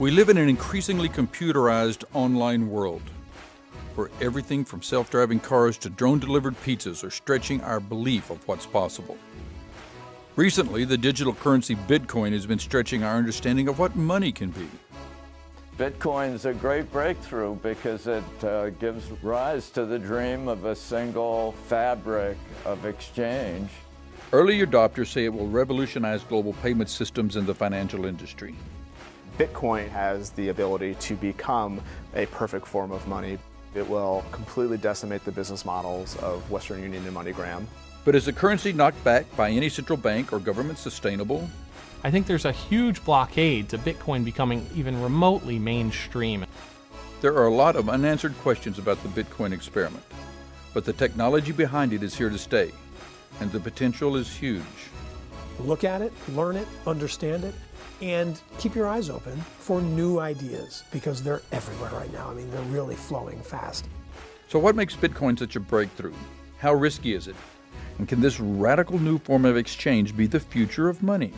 We live in an increasingly computerized online world where everything from self-driving cars to drone-delivered pizzas are stretching our belief of what's possible. Recently, the digital currency Bitcoin has been stretching our understanding of what money can be. Bitcoin's a great breakthrough because it gives rise to the dream of a single fabric of exchange. Early adopters say it will revolutionize global payment systems in the financial industry. Bitcoin has the ability to become a perfect form of money. It will completely decimate the business models of Western Union and MoneyGram. But is the currency not backed by any central bank or government sustainable? I think there's a huge blockade to Bitcoin becoming even remotely mainstream. There are a lot of unanswered questions about the Bitcoin experiment, but the technology behind it is here to stay, and the potential is huge. Look at it, learn it, understand it, and keep your eyes open for new ideas because they're everywhere right now. I mean, they're really flowing fast. So what makes Bitcoin such a breakthrough? How risky is it? And can this radical new form of exchange be the future of money?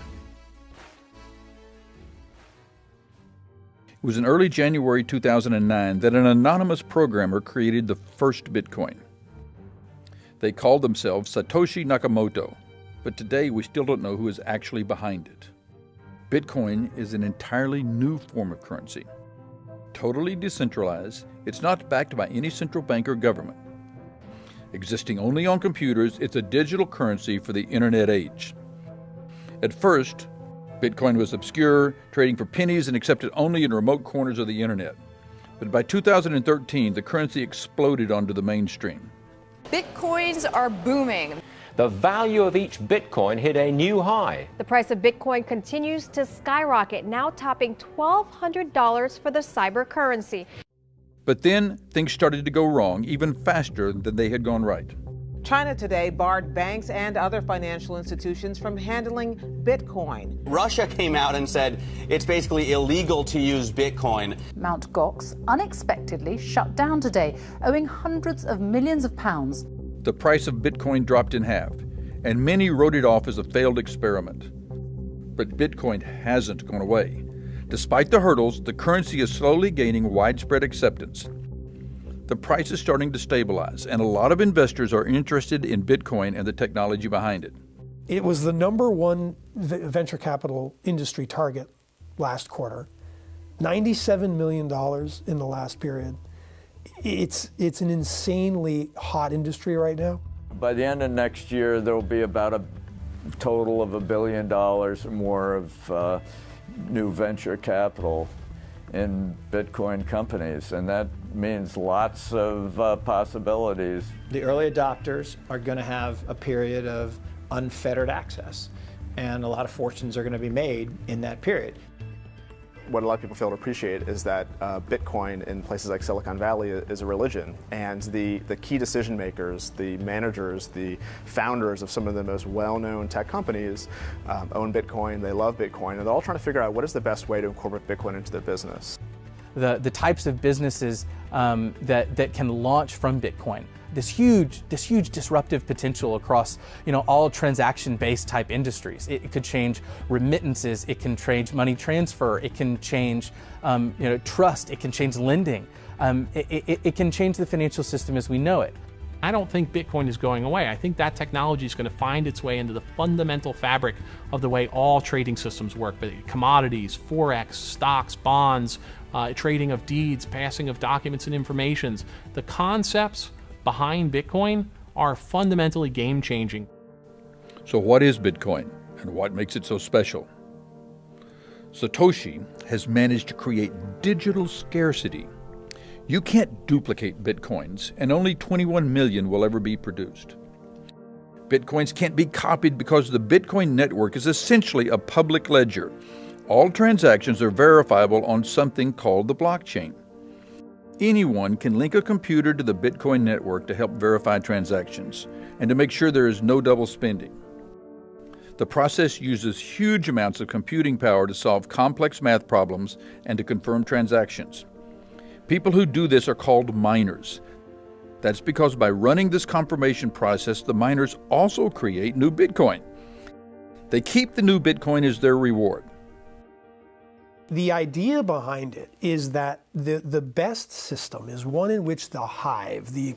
It was in early January 2009 that an anonymous programmer created the first Bitcoin. They called themselves Satoshi Nakamoto, but today we still don't know who is actually behind it. Bitcoin is an entirely new form of currency. Totally decentralized, it's not backed by any central bank or government. Existing only on computers, it's a digital currency for the internet age. At first, Bitcoin was obscure, trading for pennies and accepted only in remote corners of the internet. But by 2013, the currency exploded onto the mainstream. Bitcoins are booming. The value of each Bitcoin hit a new high. The price of Bitcoin continues to skyrocket, now topping $1,200 for the cyber currency. But then things started to go wrong even faster than they had gone right. China today barred banks and other financial institutions from handling Bitcoin. Russia came out and said it's basically illegal to use Bitcoin. Mt. Gox unexpectedly shut down today, owing hundreds of millions of pounds. The price of Bitcoin dropped in half, and many wrote it off as a failed experiment. But Bitcoin hasn't gone away. Despite the hurdles, the currency is slowly gaining widespread acceptance. The price is starting to stabilize, and a lot of investors are interested in Bitcoin and the technology behind it. It was the #1 venture capital industry target last quarter, $97 million in the last period. It's an insanely hot industry right now. By the end of next year, there will be about a total of $1 billion or more of new venture capital in Bitcoin companies, and that means lots of possibilities. The early adopters are going to have a period of unfettered access, and a lot of fortunes are going to be made in that period. What a lot of people fail to appreciate is that Bitcoin in places like Silicon Valley is a religion, and the key decision makers, the managers, the founders of some of the most well-known tech companies own Bitcoin, they love Bitcoin, and they're all trying to figure out what is the best way to incorporate Bitcoin into their business. The types of businesses that can launch from Bitcoin. This huge disruptive potential across all transaction-based type industries. It could change remittances, it can change money transfer, it can change trust, it can change lending, it can change the financial system as we know it. I don't think Bitcoin is going away. I think that technology is going to find its way into the fundamental fabric of the way all trading systems work, but commodities, forex, stocks, bonds, trading of deeds, passing of documents and informations. The concepts behind Bitcoin are fundamentally game-changing. So what is Bitcoin, and what makes it so special? Satoshi has managed to create digital scarcity. You can't duplicate Bitcoins, and only 21 million will ever be produced. Bitcoins can't be copied because the Bitcoin network is essentially a public ledger. All transactions are verifiable on something called the blockchain. Anyone can link a computer to the Bitcoin network to help verify transactions and to make sure there is no double spending. The process uses huge amounts of computing power to solve complex math problems and to confirm transactions. People who do this are called miners. That's because by running this confirmation process, the miners also create new Bitcoin. They keep the new Bitcoin as their reward. The idea behind it is that the best system is one in which the hive, the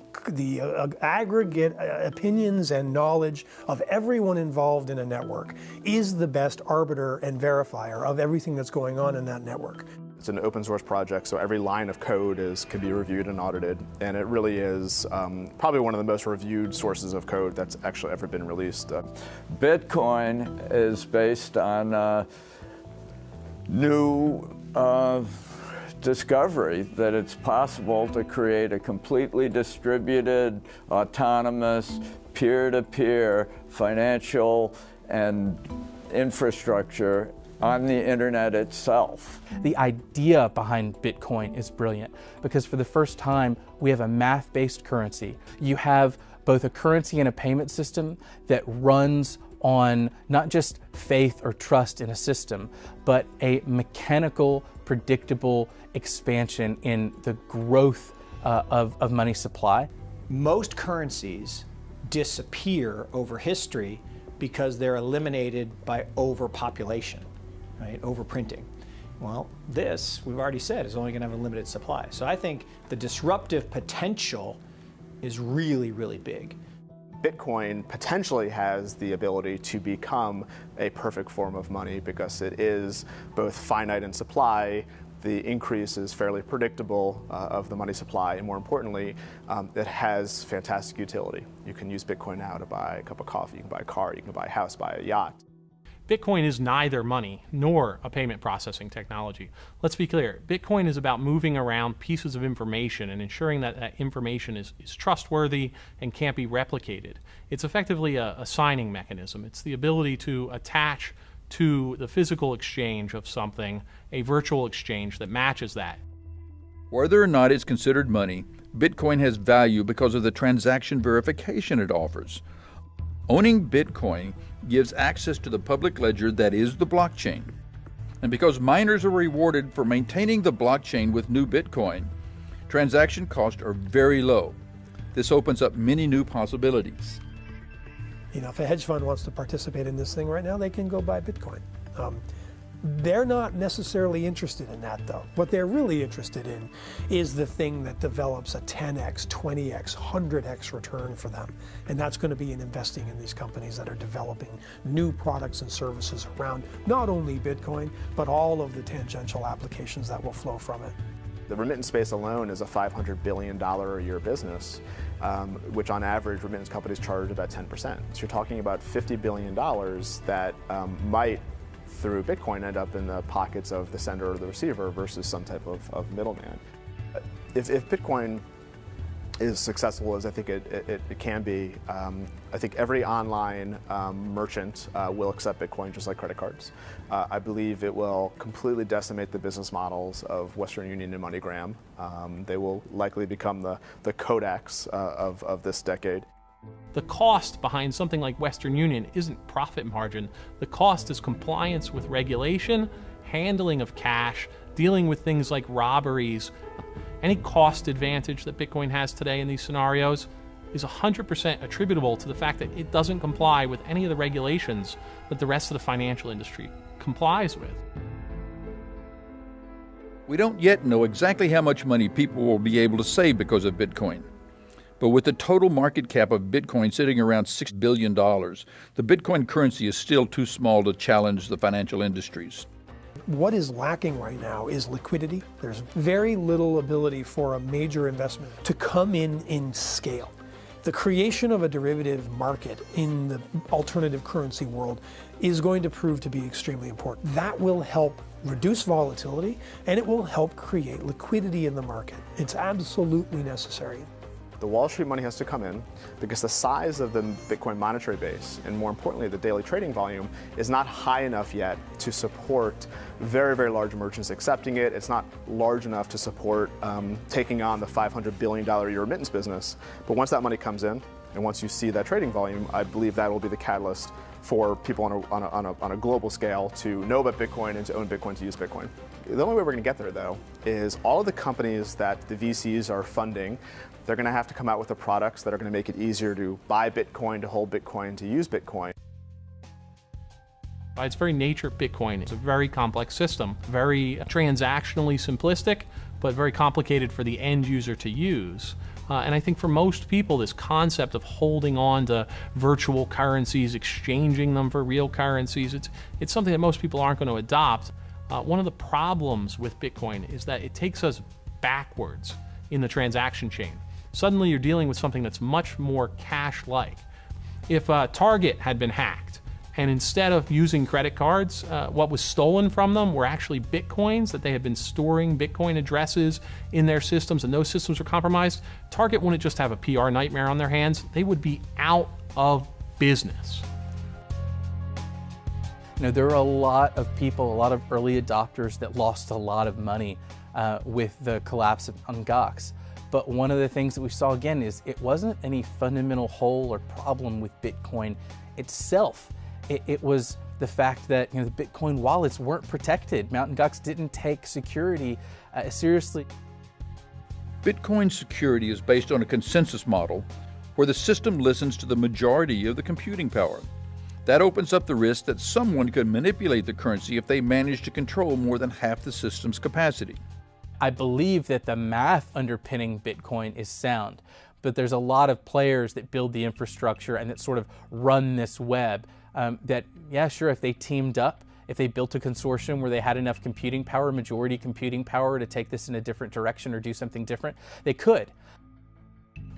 aggregate opinions and knowledge of everyone involved in a network is the best arbiter and verifier of everything that's going on in that network. It's an open source project, so every line of code can be reviewed and audited, and it really is probably one of the most reviewed sources of code that's actually ever been released. Bitcoin is based on new discovery that it's possible to create a completely distributed, autonomous, peer-to-peer financial and infrastructure on the internet itself. The idea behind Bitcoin is brilliant because for the first time we have a math-based currency. You have both a currency and a payment system that runs on not just faith or trust in a system, but a mechanical, predictable expansion in the growth of money supply. Most currencies disappear over history because they're eliminated by overpopulation, right? Overprinting. Well, this, we've already said, is only going to have a limited supply. So I think the disruptive potential is really, really big. Bitcoin potentially has the ability to become a perfect form of money because it is both finite in supply, the increase is fairly predictable of the money supply, and more importantly, it has fantastic utility. You can use Bitcoin now to buy a cup of coffee, you can buy a car, you can buy a house, buy a yacht. Bitcoin is neither money nor a payment processing technology. Let's be clear, Bitcoin is about moving around pieces of information and ensuring that that information is trustworthy and can't be replicated. It's effectively a signing mechanism. It's the ability to attach to the physical exchange of something a virtual exchange that matches that. Whether or not it's considered money, Bitcoin has value because of the transaction verification it offers. Owning Bitcoin gives access to the public ledger that is the blockchain. And because miners are rewarded for maintaining the blockchain with new Bitcoin, transaction costs are very low. This opens up many new possibilities. You know, if a hedge fund wants to participate in this thing right now, they can go buy Bitcoin. They're not necessarily interested in that, though. What they're really interested in is the thing that develops a 10x, 20x, 100x return for them. And that's going to be in investing in these companies that are developing new products and services around not only Bitcoin, but all of the tangential applications that will flow from it. The remittance space alone is a $500 billion a year business, which on average remittance companies charge about 10%. So you're talking about $50 billion that might, through Bitcoin, end up in the pockets of the sender or the receiver versus some type of middleman. If Bitcoin is successful as I think it can be, I think every online merchant will accept Bitcoin just like credit cards. I believe it will completely decimate the business models of Western Union and MoneyGram. They will likely become the Kodaks of this decade. The cost behind something like Western Union isn't profit margin. The cost is compliance with regulation, handling of cash, dealing with things like robberies. Any cost advantage that Bitcoin has today in these scenarios is 100% attributable to the fact that it doesn't comply with any of the regulations that the rest of the financial industry complies with. We don't yet know exactly how much money people will be able to save because of Bitcoin. But with the total market cap of Bitcoin sitting around $6 billion, the Bitcoin currency is still too small to challenge the financial industries. What is lacking right now is liquidity. There's very little ability for a major investment to come in scale. The creation of a derivative market in the alternative currency world is going to prove to be extremely important. That will help reduce volatility and it will help create liquidity in the market. It's absolutely necessary. The Wall Street money has to come in because the size of the Bitcoin monetary base, and more importantly, the daily trading volume, is not high enough yet to support very, very large merchants accepting it. It's not large enough to support taking on the $500 billion a year remittance business. But once that money comes in, and once you see that trading volume, I believe that will be the catalyst for people on a global scale to know about Bitcoin and to own Bitcoin, to use Bitcoin. The only way we're going to get there, though, is all of the companies that the VCs are funding, they're going to have to come out with the products that are going to make it easier to buy Bitcoin, to hold Bitcoin, to use Bitcoin. By its very nature, Bitcoin is a very complex system, very transactionally simplistic, but very complicated for the end user to use. And I think for most people, this concept of holding on to virtual currencies, exchanging them for real currencies, it's something that most people aren't going to adopt. One of the problems with Bitcoin is that it takes us backwards in the transaction chain. Suddenly you're dealing with something that's much more cash-like. If Target had been hacked, and instead of using credit cards, what was stolen from them were actually Bitcoins, that they had been storing Bitcoin addresses in their systems, and those systems were compromised, Target wouldn't just have a PR nightmare on their hands, they would be out of business. You know, there are a lot of people, a lot of early adopters that lost a lot of money with the collapse on Gox. But one of the things that we saw again is it wasn't any fundamental hole or problem with Bitcoin itself. It was the fact that, you know, the Bitcoin wallets weren't protected. Mt. Gox didn't take security seriously. Bitcoin security is based on a consensus model where the system listens to the majority of the computing power. That opens up the risk that someone could manipulate the currency if they manage to control more than half the system's capacity. I believe that the math underpinning Bitcoin is sound, but there's a lot of players that build the infrastructure and that sort of run this web that, yeah, sure, if they teamed up, if they built a consortium where they had enough computing power, majority computing power to take this in a different direction or do something different, they could.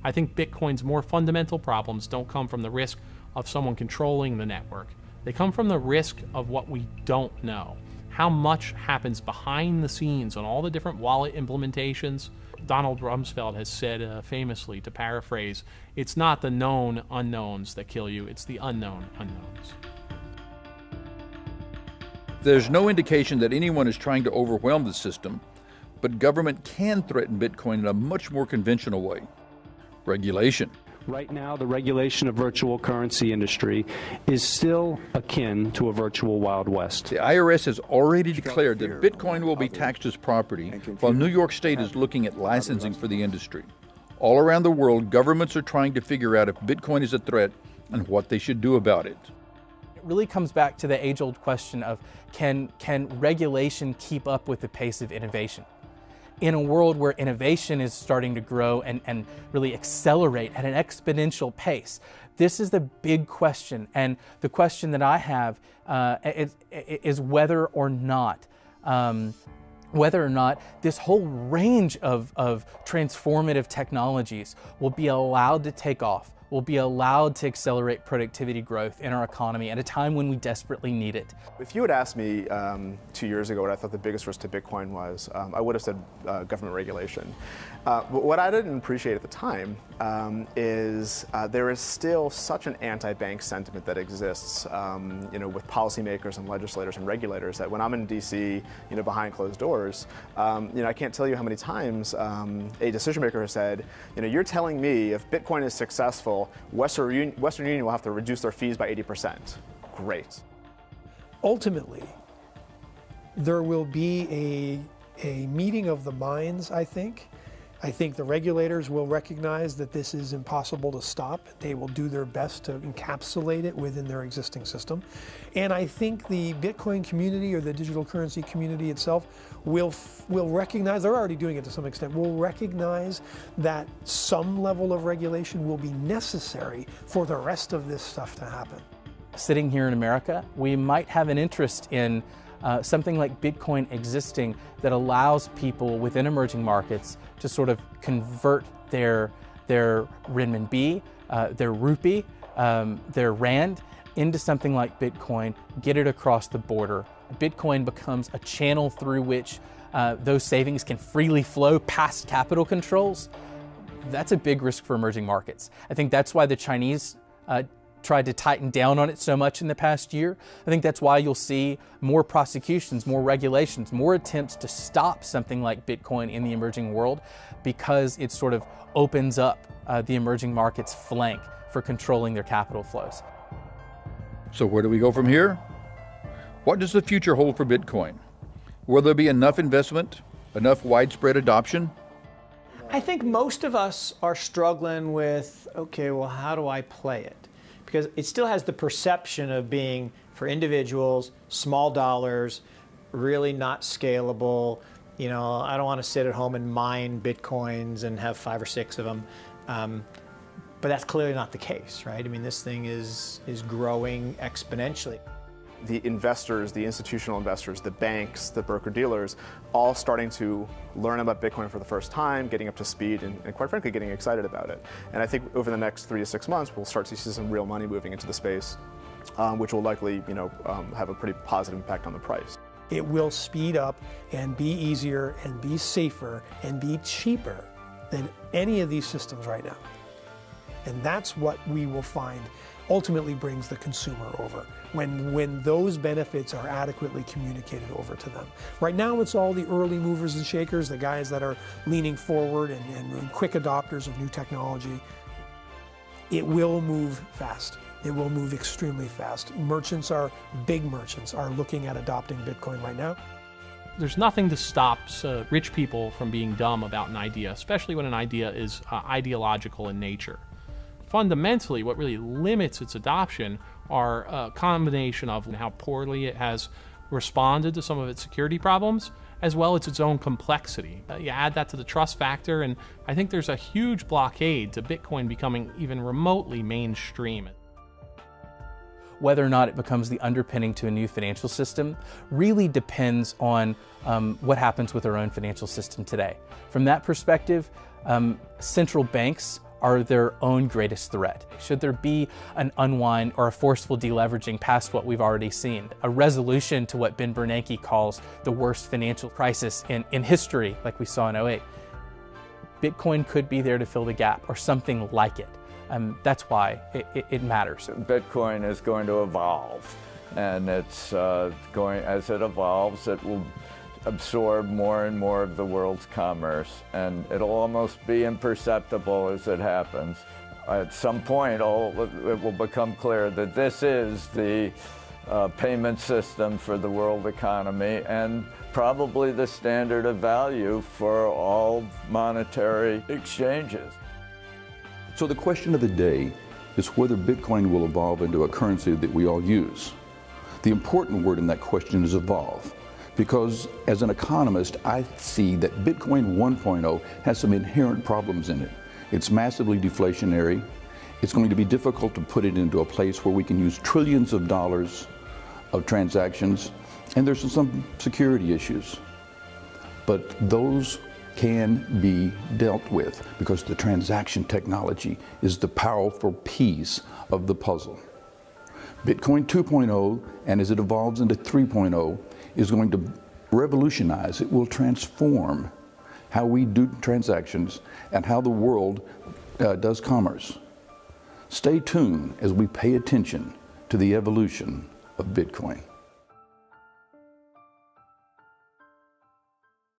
I think Bitcoin's more fundamental problems don't come from the risk of someone controlling the network. They come from the risk of what we don't know. How much happens behind the scenes on all the different wallet implementations. Donald Rumsfeld has said famously, to paraphrase, it's not the known unknowns that kill you, it's the unknown unknowns. There's no indication that anyone is trying to overwhelm the system, but government can threaten Bitcoin in a much more conventional way. Regulation. Right now, the regulation of virtual currency industry is still akin to a virtual Wild West. The IRS has already declared that Bitcoin will be taxed as property, while New York State is looking at licensing for the industry. All around the world, governments are trying to figure out if Bitcoin is a threat and what they should do about it. It really comes back to the age-old question of can regulation keep up with the pace of innovation? In a world where innovation is starting to grow and really accelerate at an exponential pace, this is the big question. And the question that I have is whether or not this whole range of transformative technologies will be allowed to take off, will be allowed to accelerate productivity growth in our economy at a time when we desperately need it. If you had asked me 2 years ago what I thought the biggest risk to Bitcoin was, I would have said government regulation. But what I didn't appreciate at the time is there is still such an anti-bank sentiment that exists, with policymakers and legislators and regulators, that when I'm in DC, behind closed doors, I can't tell you how many times a decision maker has said, you're telling me if Bitcoin is successful, Western Union will have to reduce their fees by 80%. Great. Ultimately, there will be a meeting of the minds, I think. I think the regulators will recognize that this is impossible to stop. They will do their best to encapsulate it within their existing system. And I think the Bitcoin community or the digital currency community itself will recognize, they're already doing it to some extent, will recognize that some level of regulation will be necessary for the rest of this stuff to happen. Sitting here in America, we might have an interest in something like Bitcoin existing that allows people within emerging markets to sort of convert their renminbi, their rupee, their rand into something like Bitcoin, get it across the border. Bitcoin becomes a channel through which those savings can freely flow past capital controls. That's a big risk for emerging markets. I think that's why the Chinese tried to tighten down on it so much in the past year. I think that's why you'll see more prosecutions, more regulations, more attempts to stop something like Bitcoin in the emerging world, because it sort of opens up the emerging markets' flank for controlling their capital flows. So where do we go from here? What does the future hold for Bitcoin? Will there be enough investment, enough widespread adoption? I think most of us are struggling with, okay, well, how do I play it? because it still has the perception of being, for individuals, small dollars, really not scalable. You know, I don't want to sit at home and mine Bitcoins and have 5 or 6 of them. But that's clearly not the case, right? I mean, this thing is growing exponentially. The investors, the institutional investors, the banks, the broker-dealers, all starting to learn about Bitcoin for the first time, getting up to speed, and quite frankly, getting excited about it. And I think over the next 3 to 6 months, we'll start to see some real money moving into the space, which will likely, have a pretty positive impact on the price. It will speed up and be easier and be safer and be cheaper than any of these systems right now. And that's what we will find ultimately brings the consumer over, when those benefits are adequately communicated over to them. Right now it's all the early movers and shakers, the guys that are leaning forward and quick adopters of new technology. It will move fast. It will move extremely fast. Big merchants are looking at adopting Bitcoin right now. There's nothing to stop rich people from being dumb about an idea, especially when an idea is ideological in nature. Fundamentally, what really limits its adoption are a combination of how poorly it has responded to some of its security problems, as well as its own complexity. You add that to the trust factor, and I think there's a huge blockade to Bitcoin becoming even remotely mainstream. Whether or not it becomes the underpinning to a new financial system really depends on what happens with our own financial system today. From that perspective, central banks are their own greatest threat. Should there be an unwind or a forceful deleveraging past what we've already seen, a resolution to what Ben Bernanke calls the worst financial crisis in history, like we saw in 2008, Bitcoin could be there to fill the gap, or something like it. That's why it matters. Bitcoin is going to evolve, and it's as it evolves, it will absorb more and more of the world's commerce, and it'll almost be imperceptible as it happens. At some point, it will become clear that this is the payment system for the world economy, and probably the standard of value for all monetary exchanges. So the question of the day is whether Bitcoin will evolve into a currency that we all use. The important word in that question is evolve, because as an economist, I see that Bitcoin 1.0 has some inherent problems in it. It's massively deflationary. It's going to be difficult to put it into a place where we can use trillions of dollars of transactions, and there's some security issues. But those can be dealt with because the transaction technology is the powerful piece of the puzzle. Bitcoin 2.0, and as it evolves into 3.0, is going to revolutionize. It will transform how we do transactions and how the world does commerce. Stay tuned as we pay attention to the evolution of Bitcoin.